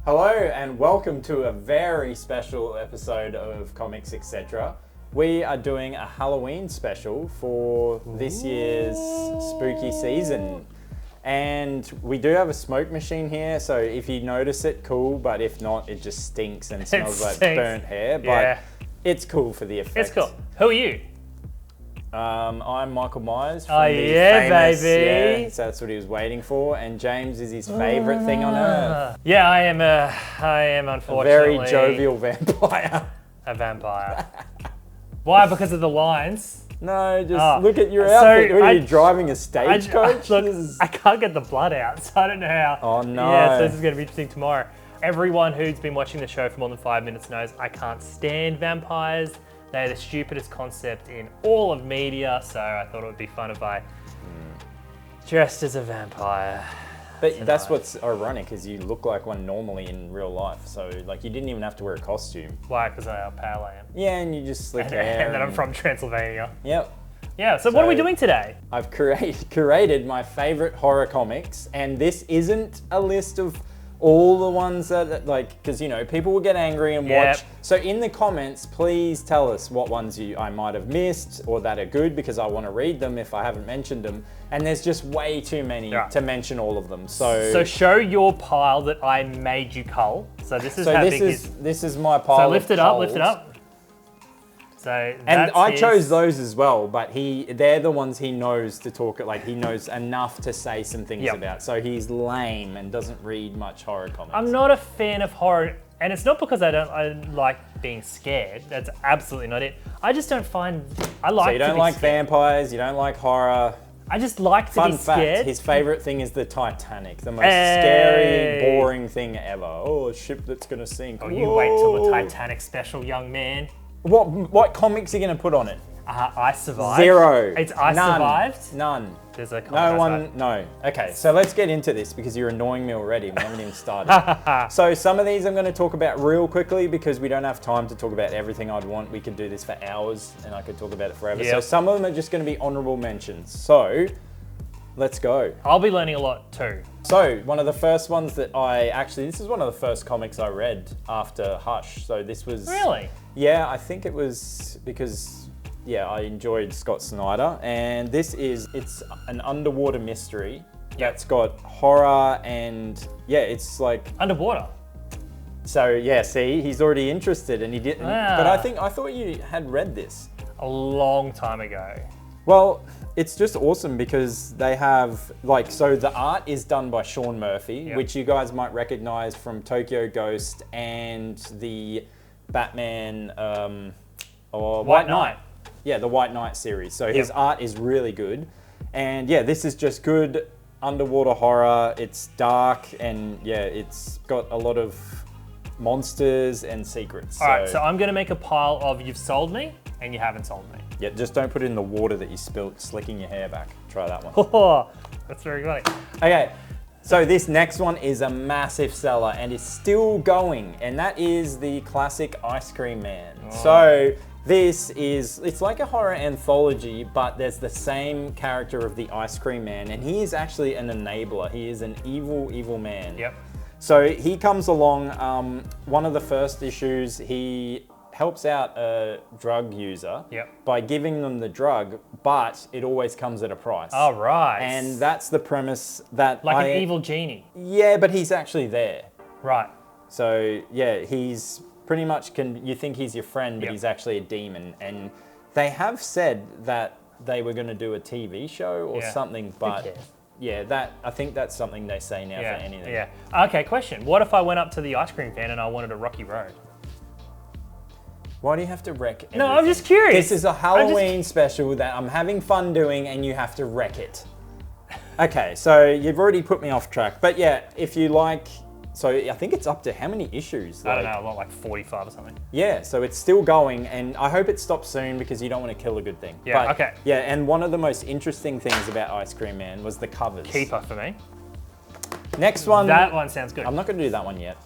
Hello and welcome to a very special episode of Comics Etc. We are doing a Halloween special for this year's spooky season. And we do have a smoke machine here, so if you notice it, cool, but if not, it just stinks and smells like burnt hair. But it's cool for the effect. It's cool. Who are you? I'm Michael Myers from the famous, baby. Yeah, so that's what he was waiting for. And James is his favourite thing on earth. Yeah, I am unfortunately A very jovial vampire. A vampire. Why? Because of the lines? No, just look at your outfit. Are you driving a stagecoach? I can't get the blood out, so I don't know how. Oh no. Yeah, so this is going to be interesting tomorrow. Everyone who's been watching the show for more than 5 minutes knows I can't stand vampires. They're the stupidest concept in all of media, so I thought it would be fun if I dressed as a vampire. But that's what's ironic, is you look like one normally in real life. So like you didn't even have to wear a costume. Why? Because of how pale I am. Yeah, and you just slick hair. And then I'm from Transylvania. Yep. Yeah, so what are we doing today? I've curated my favorite horror comics, and this isn't a list of all the ones that, like, because you know people will get angry and watch. So in the comments, please tell us what ones I might have missed or that are good, because I want to read them if I haven't mentioned them. And there's just way too many to mention all of them. So show your pile that I made you cull. So this is how big this is my pile. So lift it up, lift it up. So and I chose those as well, but they're the ones he knows to talk, like he knows enough to say some things about. So he's lame and doesn't read much horror comics. I'm not a fan of horror, and it's not because I like being scared. That's absolutely not it. I just don't find I like. So you don't like vampires, you don't like horror. I just like to be scared. Fun fact, his favourite thing is the Titanic, the most scary, boring thing ever. Oh, a ship that's gonna sink. Oh, you wait till the Titanic special, young man. What comics are you gonna put on it? I survived. Zero. It's survived? None. There's a no. Okay, so let's get into this because you're annoying me already. We haven't even started. So some of these I'm going to talk about real quickly because we don't have time to talk about everything I'd want. We could do this for hours and I could talk about it forever. Yep. So some of them are just going to be honourable mentions. So let's go. I'll be learning a lot too. So one of the first ones that this is one of the first comics I read after Hush. So this was... Really? Yeah, I think it was because... Yeah, I enjoyed Scott Snyder, and it's an underwater mystery that's got horror and it's like underwater. So yeah, see, he's already interested, and he didn't. But I thought you had read this a long time ago. Well, it's just awesome because they have so the art is done by Sean Murphy, which you guys might recognize from Tokyo Ghost and the Batman or White Knight. Yeah, the White Knight series. So his art is really good. And yeah, this is just good underwater horror. It's dark and it's got a lot of monsters and secrets. All right, so I'm going to make a pile of you've sold me and you haven't sold me. Yeah, just don't put it in the water that you spilt slicking your hair back. Try that one. Oh, that's very funny. Okay, so this next one is a massive seller and it's still going. And that is the classic Ice Cream Man. Oh. So... it's like a horror anthology, but there's the same character of the Ice Cream Man, and he is actually an enabler. He is an evil, evil man. Yep. So he comes along, one of the first issues, he helps out a drug user by giving them the drug, but it always comes at a price. Oh, right. And that's the premise that Like an evil genie. Yeah, but he's actually there. Right. So, yeah, he's... pretty much you think he's your friend, but he's actually a demon. And they have said that they were going to do a TV show or something, but I think that's something they say now for anything. Yeah. Okay, question. What if I went up to the ice cream fan and I wanted a Rocky Road? Why do you have to wreck everything? No, I'm just curious. This is a Halloween special that I'm having fun doing and you have to wreck it. Okay, so you've already put me off track. But yeah, if you like... So I think it's up to how many issues? I don't know, like 45 or something. Yeah, so it's still going, and I hope it stops soon because you don't want to kill a good thing. Yeah, but, okay. Yeah, and one of the most interesting things about Ice Cream Man was the covers. Keeper for me. Next one. That one sounds good. I'm not going to do that one yet.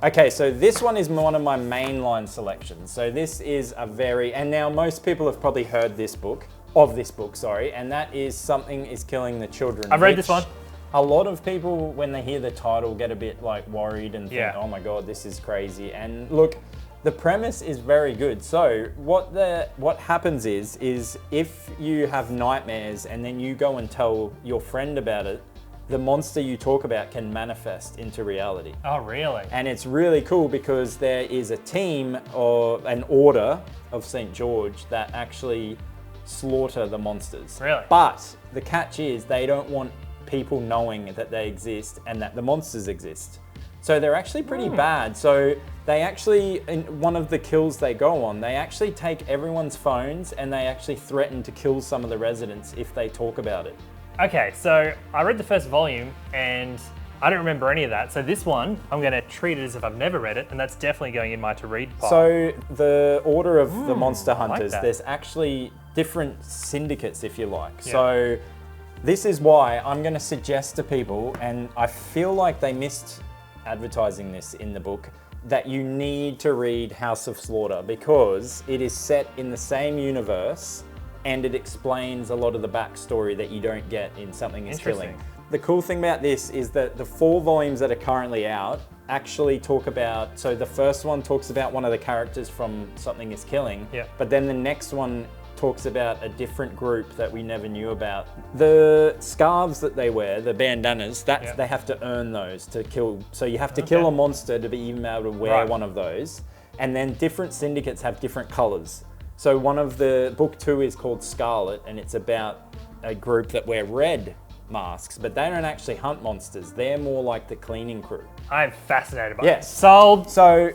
Okay, so this one is one of my mainline selections. So this is and now most people have probably heard of this book, and that is Something is Killing the Children. I've read this one. a lot of people, when they hear the title, get a bit like worried and think, Yeah. oh my God, this is crazy. And look, the premise is very good. So what happens is if you have nightmares and then you go and tell your friend about it, the monster you talk about can manifest into reality. Oh, really? And it's really cool because there is a team or an order of St. George that actually slaughter the monsters. Really? But the catch is they don't want people knowing that they exist and that the monsters exist. So they're actually pretty bad. So they actually, in one of the kills they go on, they actually take everyone's phones and they actually threaten to kill some of the residents if they talk about it. Okay, so I read the first volume and I don't remember any of that. So this one, I'm going to treat it as if I've never read it, and that's definitely going in my to-read pile. So the order of the monster I like hunters, that. there's actually different syndicates, if you like. Yeah. So this is why I'm going to suggest to people, and I feel like they missed advertising this in the book, that you need to read House of Slaughter because it is set in the same universe and it explains a lot of the backstory that you don't get in Something is Killing. The cool thing about this is that the 4 volumes that are currently out actually talk about, so the first one talks about one of the characters from Something is Killing, Yeah. but then the next one talks about a different group that we never knew about. The scarves that they wear, the bandanas, Yeah. they have to earn those to kill. So you have to kill a monster to be even able to wear Right. one of those. And then different syndicates have different colors. So one of the, book 2 is called Scarlet, and it's about a group that wear red masks, but they don't actually hunt monsters. They're more like the cleaning crew. I'm fascinated by Yes. it. Sold. So,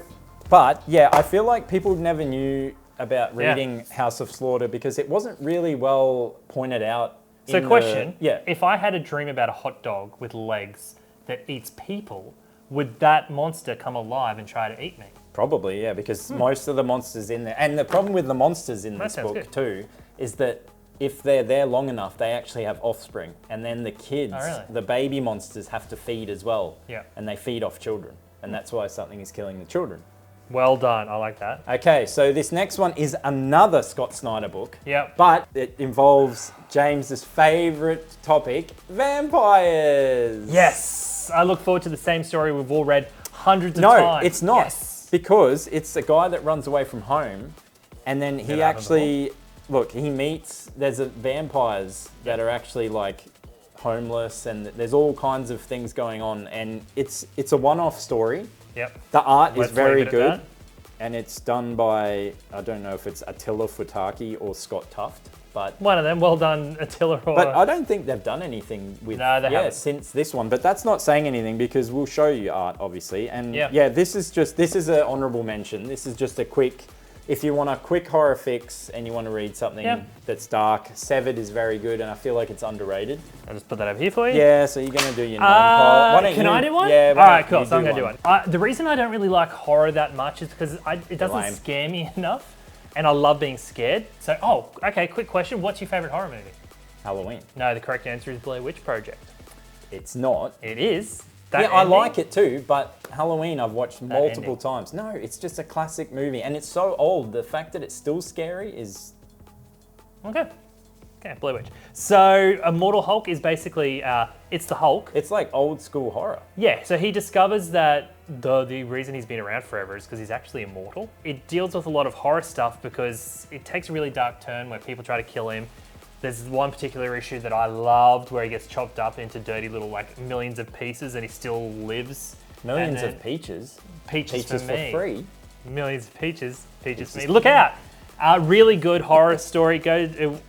but yeah, I feel like people never knew about reading House of Slaughter because it wasn't really well pointed out. So question, yeah. if I had a dream about a hot dog with legs that eats people, would that monster come alive and try to eat me? Probably, yeah, because most of the monsters in there, and the problem with the monsters in this sounds book good. too, is that if they're there long enough, they actually have offspring, and then the kids, Oh, really? the baby monsters, have to feed as well, Yeah. and they feed off children, and that's why Something is Killing the children. Well done, I like that. Okay, so this next one is another Scott Snyder book, Yep. but it involves James's favorite topic, vampires. Yes, I look forward to the same story we've all read hundreds of No, times. it's not. Yes. Because it's a guy that runs away from home and then he actually, look, he meets, there's vampires that are actually like homeless and there's all kinds of things going on and it's a one-off story. Yep. The art Let's is very leave it at good that. and it's done by, I don't know if it's Attila Futaki or Scott Tuft, but One of them, well done, Attila. but I don't think they've done anything with No, they haven't. since this one. But that's not saying anything because we'll show you art, obviously. And Yeah. this is an honourable mention. This is just a quick, if you want a quick horror fix and you want to read something that's dark, Severed is very good and I feel like it's underrated. I'll just put that over here for you. Yeah, so you're going to do your non-pile. Why don't Can you- I do one? Yeah. All right, cool. So I'm going to do one. The reason I don't really like horror that much is because it doesn't lame. scare me enough. And I love being scared. So, okay, quick question. What's your favourite horror movie? Halloween. No, the correct answer is Blair Witch Project. It's not. It is. Yeah, I like it too, but Halloween I've watched multiple ending. times. No, it's just a classic movie and it's so old. The fact that it's still scary is... Okay. Okay, Blair Witch. So, Immortal Hulk is basically, it's the Hulk. It's like old school horror. Yeah, so he discovers that the reason he's been around forever is because he's actually immortal. It deals with a lot of horror stuff because it takes a really dark turn where people try to kill him. There's one particular issue that I loved where he gets chopped up into dirty little like millions of pieces and he still lives. Millions And of peaches. Peaches Peaches for for me. free. Millions of peaches. Peaches for me. Look out! Really good horror story.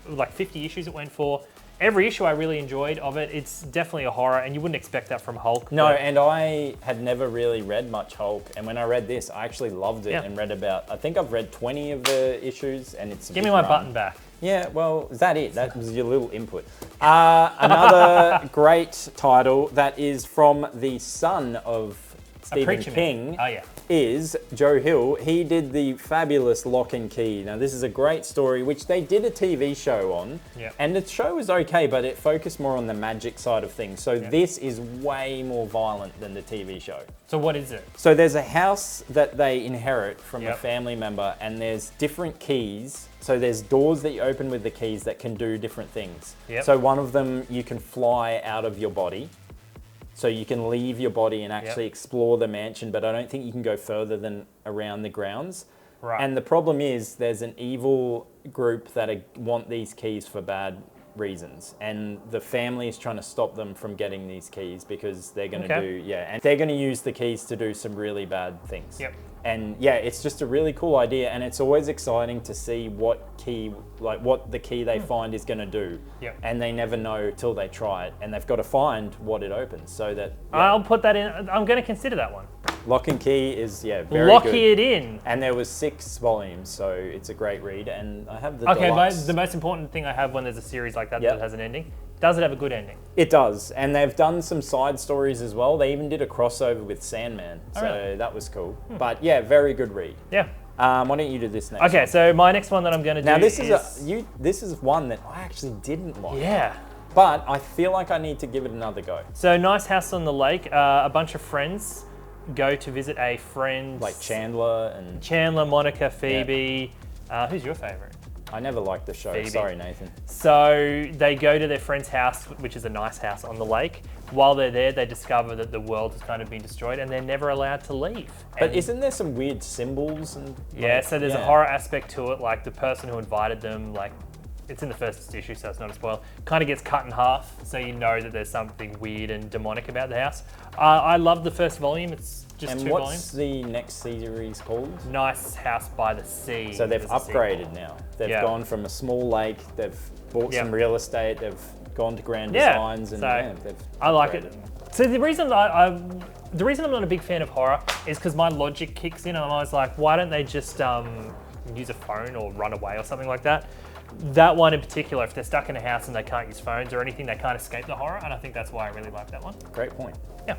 Like 50 issues it went for. Every issue I really enjoyed of it. It's definitely a horror, and you wouldn't expect that from Hulk. No, but- and I had never really read much Hulk, and when I read this, I actually loved it Yeah. and read about, I think I've read 20 of the issues, and it's a Give big me my run. button back. Yeah, well, is that it? That was your little input. Another great title that is from the son of Stephen Preacher Man. King Oh, yeah. is Joe Hill. He did the fabulous Lock and Key. Now, this is a great story, which they did a TV show on. Yeah. And the show was okay, but it focused more on the magic side of things. So this is way more violent than the TV show. So what is it? So there's a house that they inherit from a Yep. family member, and there's different keys. So there's doors that you open with the keys that can do different things. Yep. So one of them, you can fly out of your body. So you can leave your body and actually explore the mansion, but I don't think you can go further than around the grounds. Right. And the problem is there's an evil group that want these keys for bad reasons, and the family is trying to stop them from getting these keys because they're going to and they're going to use the keys to do some really bad things. Yep. And yeah, it's just a really cool idea, and it's always exciting to see what the key they find is going to do. Yep. And they never know till they try it, and they've got to find what it opens so that... I'll put that in. I'm going to consider that one. Lock and Key is, very Lock good. it in. And there was 6 volumes, so it's a great read, and I have the Okay, deluxe. the most important thing I have when there's a series like that that has an ending, does it have a good ending? It does, and they've done some side stories as well. They even did a crossover with Sandman, so that was cool. But yeah, very good read. Yeah. Why don't you do this next? Okay, so my next one that I'm going to do now this is one that I actually didn't like. Yeah. But I feel like I need to give it another go. So nice house on the lake. A bunch of friends go to visit a friend. Like Chandler, Monica, Phoebe. Who's your favorite? I never liked the show. Phoebe. Sorry, Nathan. So they go to their friend's house, which is a nice house on the lake. While they're there, they discover that the world has kind of been destroyed and they're never allowed to leave. But isn't there some weird symbols? And so there's a horror aspect to it. Like the person who invited them, it's in the first issue, so it's not a spoil, kind of gets cut in half, so you know that there's something weird and demonic about the house. I love the first volume. It's just 2 volumes. And what's the next series called? Nice House by the Sea. So they've upgraded now. They've gone from a small lake, they've bought some real estate, they've gone to grand designs, and they've I like it. So the reason I'm not a big fan of horror is because my logic kicks in and I was like, why don't they just use a phone or run away or something like that? That one in particular, if they're stuck in a house and they can't use phones or anything, they can't escape the horror, and I think that's why I really like that one. Great point. Yeah.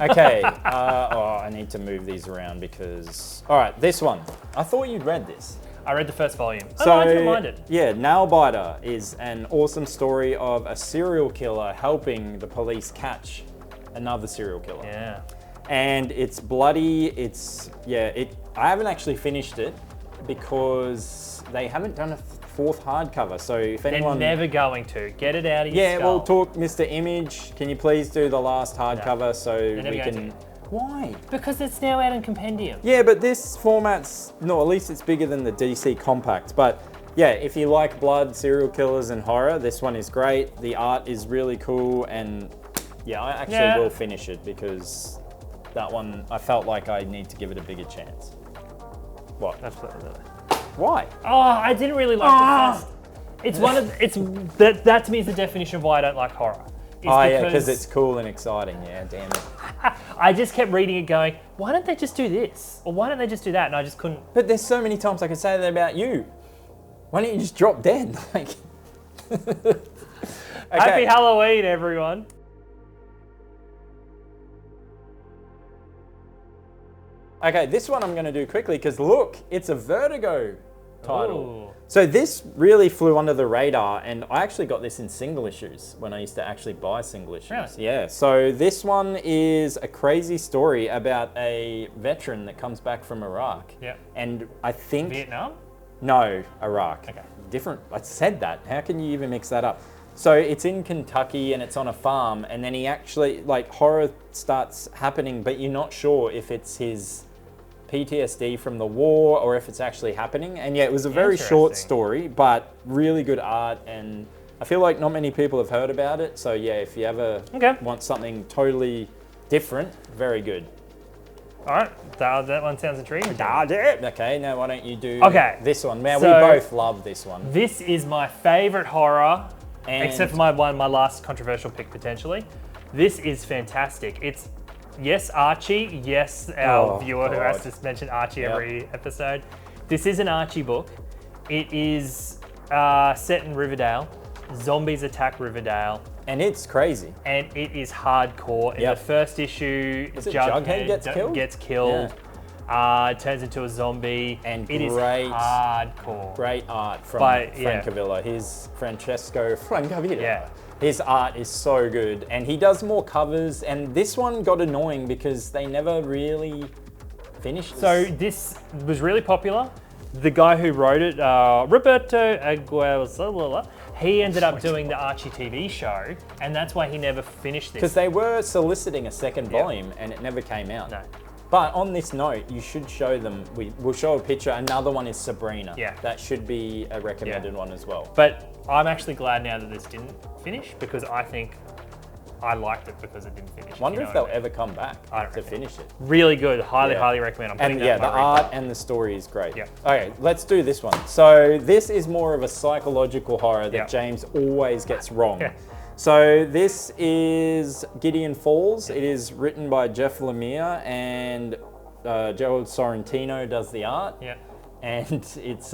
Okay. I need to move these around because... All right, this one. I thought you'd read this. I read the first volume. So, I didn't mind it. Yeah, Nailbiter is an awesome story of a serial killer helping the police catch another serial killer. Yeah. And it's bloody. I haven't actually finished it because they haven't done a 4th hardcover. So if anyone... They're never going to. Get it out of your skull. Yeah, we'll talk, Mr. Image. Can you please do the last hardcover so we can... Why? Because it's now out in Compendium. Yeah, but this format's... No, at least it's bigger than the DC Compact. But yeah, if you like blood, serial killers, and horror, this one is great. The art is really cool, and yeah, I actually will finish it because that one, I felt like I need to give it a bigger chance. What? Why? Oh, I didn't really like the first. It's one of that to me is the definition of why I don't like horror. Because it's cool and exciting. Yeah, damn it. I just kept reading it going, why don't they just do this? Or why don't they just do that? And I just couldn't. But there's so many times I could say that about you. Why don't you just drop dead? Happy Halloween, everyone. Okay, this one I'm going to do quickly because look, it's a Vertigo title. Ooh. So this really flew under the radar, and I actually got this in single issues when I used to actually buy single issues. Really? Yeah, so this one is a crazy story about a veteran that comes back from Iraq. Yeah. And I think... Vietnam? No, Iraq. Okay. Different. I said that. How can you even mix that up? So it's in Kentucky and it's on a farm, and then he actually, horror starts happening, but you're not sure if it's his PTSD from the war or if it's actually happening. And yeah, it was a very short story, but really good art, and I feel like not many people have heard about it. So yeah, if you ever want something totally different, very good. All right, that one sounds intriguing. Okay, now why don't you do this one? Man, so we both love this one. This is my favorite horror, except for my last controversial pick potentially. This is fantastic. It's yes, Archie. Yes, our viewer who has to mention Archie every episode. This is an Archie book. It is set in Riverdale. Zombies attack Riverdale. And it's crazy. And it is hardcore. In the first issue, Jughead gets killed. It turns into a zombie. And it is hardcore. Great art from Francavilla. He's Francesco Francavilla. Yeah. His art is so good. And he does more covers. And this one got annoying because they never really finished this. So this was really popular. The guy who wrote it, Roberto Aguilera, He ended up doing the Archie TV show, and that's why he never finished this. Because they were soliciting a second volume, and it never came out. No. But on this note, you should show them. We'll show a picture. Another one is Sabrina. Yeah. That should be a recommended one as well. But I'm actually glad now that this didn't finish, because I think I liked it because it didn't finish. Wonder if they'll ever come back to finish it. Really good. Highly recommend. I'm putting that the art and the story is great. Yeah. Okay, let's do this one. So this is more of a psychological horror that James always gets wrong. Yeah. So this is Gideon Falls. It is written by Jeff Lemire, and Joe Sorrentino does the art. Yeah. And it's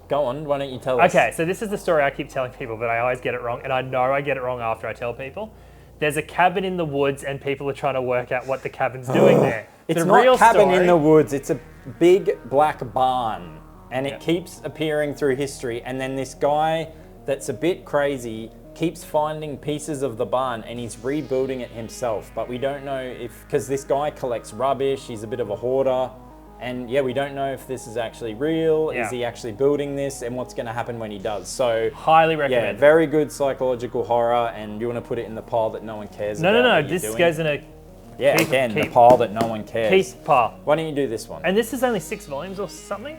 go on, why don't you tell us? Okay, so this is the story I keep telling people, but I always get it wrong, and I know I get it wrong after I tell people. There's a cabin in the woods, and people are trying to work out what the cabin's doing there. It's not a cabin in the woods, it's a big black barn, and it keeps appearing through history, and then this guy that's a bit crazy keeps finding pieces of the barn, and he's rebuilding it himself, but we don't know if, because this guy collects rubbish, he's a bit of a hoarder, and we don't know if this is actually real, is he actually building this, and what's going to happen when he does. So highly recommend. Yeah, very good psychological horror, and you want to put it in the pile that no one cares about. No, this goes in a the pile that no one cares. Keep pile. Why don't you do this one? And this is only 6 volumes or something?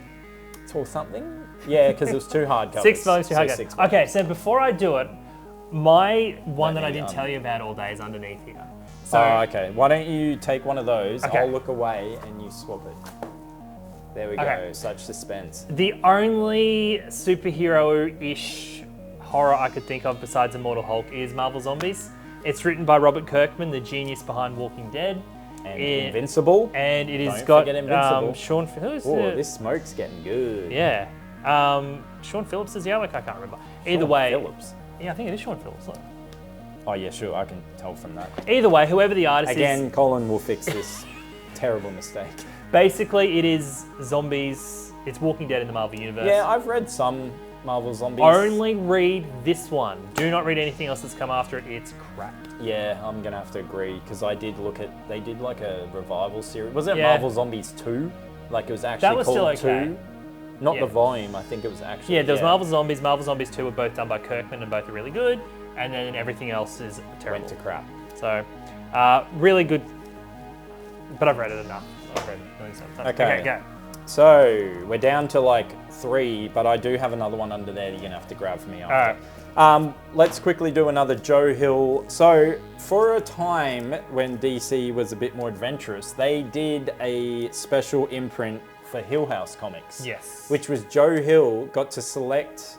Or something? Yeah, because it was 2 hardcovers. 6 volumes, 2 hardcovers. 6 Okay, so before I do it, my one that I didn't tell you about all day is underneath here. So, okay. Why don't you take one of those, Okay. I'll look away, and you swap it. There we go, such suspense. The only superhero-ish horror I could think of besides Immortal Hulk is Marvel Zombies. It's written by Robert Kirkman, the genius behind Walking Dead. And Invincible. And it has Don't got forget Invincible. Sean Phillips. This smoke's getting good. Yeah. Sean Phillips is the other, I can't remember. Either way. Phillips. Yeah, I think it is Sean Phillips. Look. Oh yeah, sure, I can tell from that. Either way, whoever the artist is. Again, Colin will fix this terrible mistake. Basically, it is zombies. It's Walking Dead in the Marvel Universe. Yeah, I've read some Marvel Zombies. Only read this one. Do not read anything else that's come after it. It's crap. Yeah, I'm going to have to agree, because I did look at, they did like a revival series. Was it Marvel Zombies 2? Like it was actually that was called still okay. 2? Not the volume, I think it was actually. Yeah, there was Marvel Zombies. Marvel Zombies 2 were both done by Kirkman, and both are really good. And then everything else is terrible. Went to crap. So, really good. But I've read it enough. I've read it sometimes. Okay, go. So, we're down to like 3, but I do have another one under there that you're going to have to grab for me after. Let's quickly do another Joe Hill. So, for a time when DC was a bit more adventurous, they did a special imprint for Hillhouse Comics. Yes. Which was Joe Hill got to select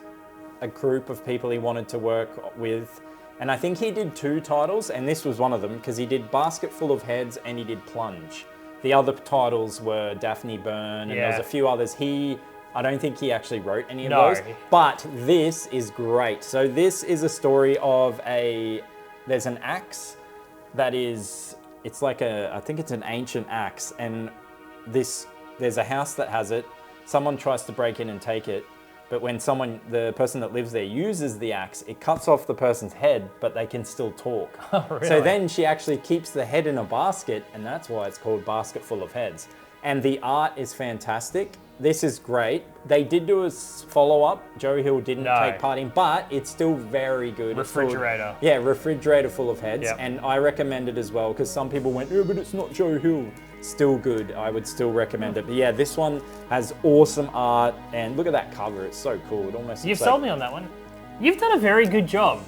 a group of people he wanted to work with. And I think he did 2 titles, and this was one of them, because he did Basket Full of Heads and he did Plunge. The other titles were Daphne Byrne, and there was a few others. I don't think he actually wrote any of those, but this is great. So this is a story of there's an axe that is, it's like I think it's an ancient axe, and there's a house that has it. Someone tries to break in and take it, but when the person that lives there uses the axe, it cuts off the person's head, but they can still talk. Oh, really? So then she actually keeps the head in a basket, and that's why it's called Basket Full of Heads. And the art is fantastic. This is great. They did do a follow-up. Joe Hill didn't take part in, but it's still very good. Refrigerator. Refrigerator Full of Heads. Yep. And I recommend it as well, because some people went, oh, but it's not Joe Hill. Still good. I would still recommend it. But yeah, this one has awesome art, and look at that cover. It's so cool. It almost You've sold me on that one. You've done a very good job.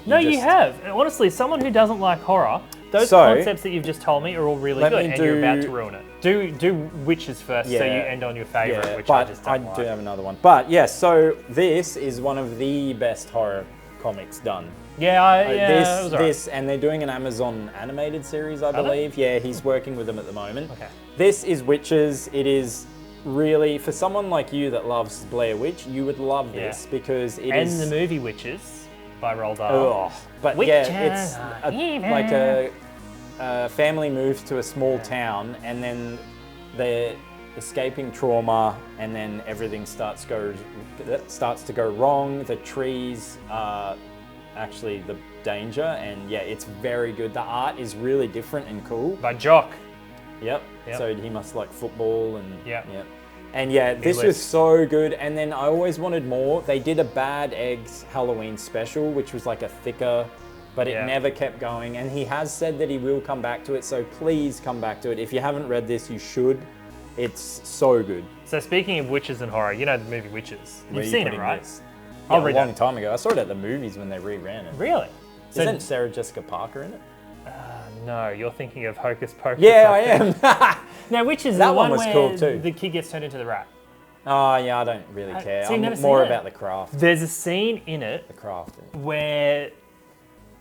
No, you have. Honestly, someone who doesn't like horror, those concepts that you've just told me are all really good, and you're about to ruin it. Do witches first, so you end on your favourite, which I just don't like. I do have another one. But yeah, so this is one of the best horror comics done. This, and they're doing an Amazon animated series, I believe. Yeah, he's working with them at the moment. Okay. This is Witches. It is really, for someone like you that loves Blair Witch, you would love this, because it is... And the movie Witches by Roald Dahl. But it's like a family moves to a small town, and then they're escaping trauma, and then everything starts to go wrong. The trees are actually the danger, and it's very good. The art is really different and cool. By Jock. Yep. So he must like football and And yeah, this was so good. And then I always wanted more. They did a Bad Eggs Halloween special, which was like a thicker, but it never kept going. And he has said that he will come back to it, so please come back to it. If you haven't read this, you should. It's so good. So speaking of witches and horror, you know the movie Witches. You've seen it, right? Yeah, a long time ago. I saw it at the movies when they reran it. Really? Isn't Sarah Jessica Parker in it? No, you're thinking of Hocus Pocus. Yeah, I am. Now, Witches, that the one one was where cool too. The kid gets turned into the rat. Oh yeah, I don't really care. So I'm more about the craft. There's a scene in it where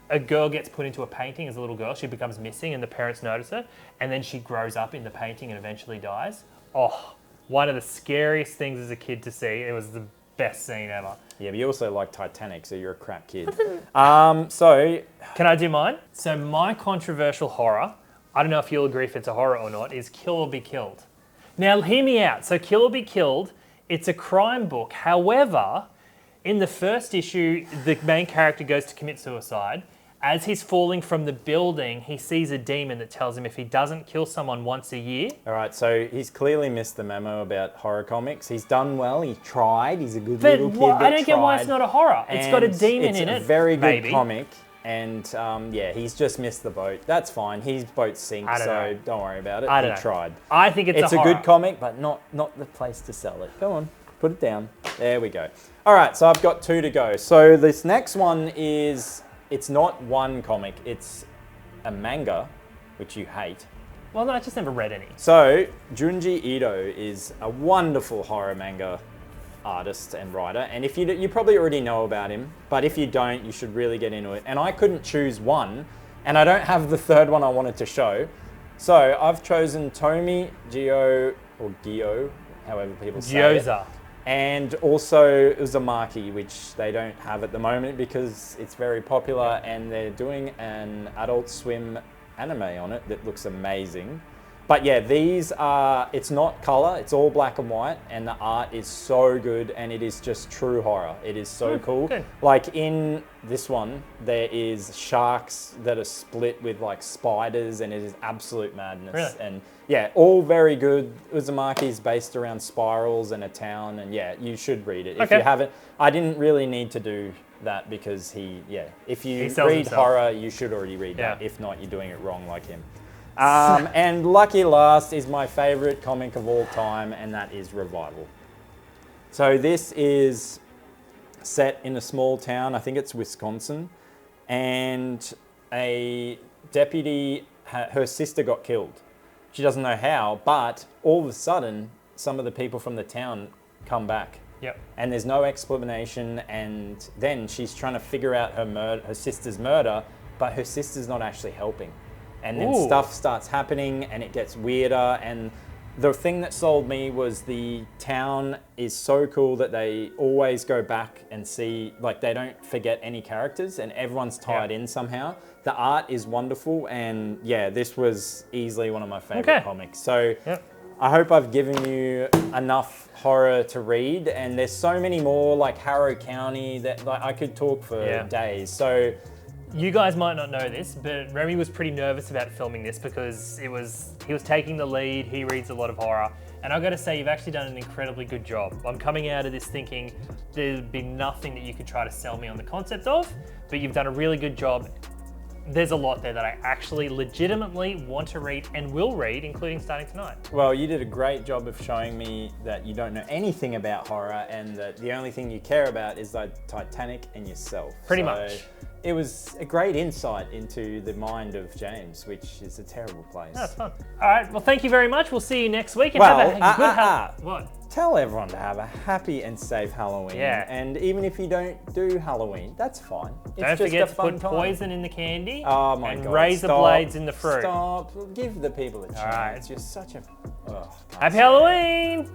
a girl gets put into a painting as a little girl. She becomes missing and the parents notice her. And then she grows up in the painting and eventually dies. Oh, one of the scariest things as a kid to see. It was the best scene ever. Yeah, but you also like Titanic, so you're a crap kid. So... Can I do mine? So my controversial horror, I don't know if you'll agree if it's a horror or not, is Kill or Be Killed. Now, hear me out. So Kill or Be Killed, it's a crime book. However, in the first issue, the main character goes to commit suicide. As he's falling from the building, he sees a demon that tells him if he doesn't kill someone once a year... All right, so he's clearly missed the memo about horror comics. He's done well, he tried, he's a good little kid that I don't get why it's not a horror. It's got a demon in it. It's a very good comic, and yeah, he's just missed the boat. That's fine, his boat sinks, so don't worry about it. He tried. I think it's a horror. It's a good comic, but not the place to sell it. Go on, put it down. There we go. All right, so I've got 2 to go. So this next one is... It's not one comic, it's a manga, which you hate. Well, no, I just never read any. So, Junji Ito is a wonderful horror manga artist and writer. And if you probably already know about him, but if you don't, you should really get into it. And I couldn't choose one, and I don't have the third one I wanted to show. So, I've chosen Tomie, Gyo, or Gyo, however people say it. And also Uzumaki, which they don't have at the moment because it's very popular and they're doing an Adult Swim anime on it that looks amazing. But yeah, these are, it's not color, it's all black and white, and the art is so good and it is just true horror. It is so cool. Good. Like in this one, there is sharks that are split with like spiders and it is absolute madness. Really? And yeah, all very good. Uzumaki is based around spirals and a town, and yeah, you should read it. If you haven't, I didn't really need to do that because if you read horror, you should already read that. If not, you're doing it wrong like him. And Lucky Last is my favorite comic of all time, and that is Revival. So this is set in a small town, I think it's Wisconsin, and a deputy, her sister got killed. She doesn't know how, but all of a sudden, some of the people from the town come back. Yep. And there's no explanation, and then she's trying to figure out her sister's murder, but her sister's not actually helping. And then stuff starts happening and it gets weirder. And the thing that sold me was the town is so cool that they always go back and see, like they don't forget any characters and everyone's tied in somehow. The art is wonderful, and yeah, this was easily one of my favorite comics. So I hope I've given you enough horror to read, and there's so many more like Harrow County that like, I could talk for days. So you guys might not know this, but Remy was pretty nervous about filming this because he was taking the lead, he reads a lot of horror, and I've got to say you've actually done an incredibly good job. I'm coming out of this thinking there'd be nothing that you could try to sell me on the concept of, but you've done a really good job. There's a lot there that I actually legitimately want to read and will read, including starting tonight. Well, you did a great job of showing me that you don't know anything about horror and that the only thing you care about is like Titanic and yourself. Pretty much. It was a great insight into the mind of James, which is a terrible place. That's fun. All right, well, thank you very much. We'll see you next week. And have a good What? Tell everyone to have a happy and safe Halloween. Yeah. And even if you don't do Halloween, that's fine. It's don't forget to put poison in the candy. Oh my God. And razor blades in the fruit. Stop. Give the people a chance. All right. It's just such a... Happy Halloween!